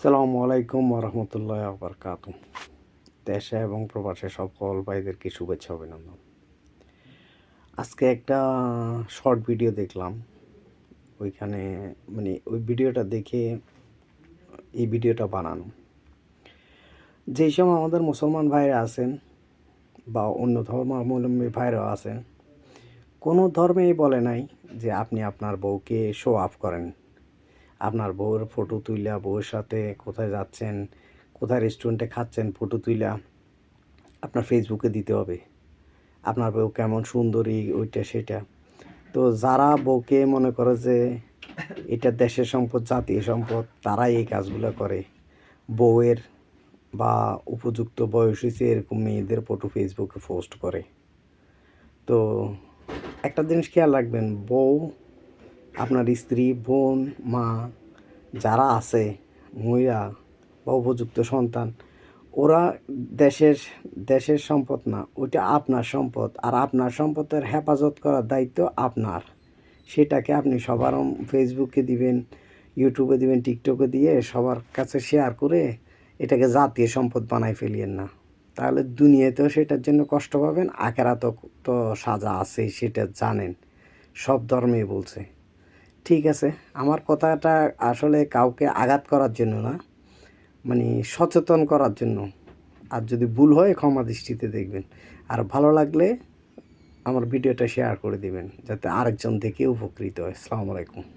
আসসালামু আলাইকুম ওরহমতুল্লাহ বারকাতু। দেশে এবং প্রবাসে সকল ভাইদেরকে শুভেচ্ছা অভিনন্দন। আজকে একটা শর্ট ভিডিও দেখলাম, ওইখানে ওই ভিডিওটা দেখে এই ভিডিওটা বানানো। যেই সময় আমাদের মুসলমান ভাইরা আছেন বা অন্য ধর্মাবলম্বী ভাইরাও আছেন, কোনো ধর্মেই বলে নাই যে আপনি আপনার বউকে শো অফ করেন। আপনার বউর ফটো তুইলা বউয়ের সাথে কোথায় যাচ্ছেন, কোথায় রেস্টুরেন্টে খাচ্ছেন ফটো তুইলা আপনার ফেসবুকে দিতে হবে। আপনার বউ কেমন সুন্দরী, ওইটা সেটা। তো যারা বউকে মনে করে যে এটা দেশের সম্পদ, জাতীয় সম্পদ, তারাই এই কাজগুলো করে। বউয়ের বা উপযুক্ত বয়স হয়েছে এরকম মেয়েদের ফটো ফেসবুকে পোস্ট করে। তো একটা জিনিস খেয়াল রাখবেন, বউ, আপনার স্ত্রী, বোন, মা যারা আছে, মহিলা বা উপযুক্ত সন্তান, ওরা দেশের দেশের সম্পদ না, ওইটা আপনার সম্পদ। আর আপনার সম্পদের হেফাজত করার দায়িত্ব আপনার। সেটাকে আপনি সবার ফেসবুকে দিবেন, ইউটিউবে দিবেন, টিকটকে দিয়ে সবার কাছে শেয়ার করে এটাকে জাতীয় সম্পদ বানাই ফেলিয়েন না। তাহলে দুনিয়াতেও সেটার জন্য কষ্ট পাবেন, আখেরাতেও তো সাজা আছে, সেটা জানেন। সব ধর্মেই বলছে। ঠিক আছে, আমার কথাটা আসলে কাউকে আঘাত করার জন্য না, সচেতন করার জন্য। আর যদি ভুল হয় ক্ষমা দৃষ্টিতে দেখবেন। আর ভালো লাগলে আমার ভিডিওটা শেয়ার করে দিবেন, যাতে আরেকজন দেখে উপকৃত হয়। আসসালামু আলাইকুম।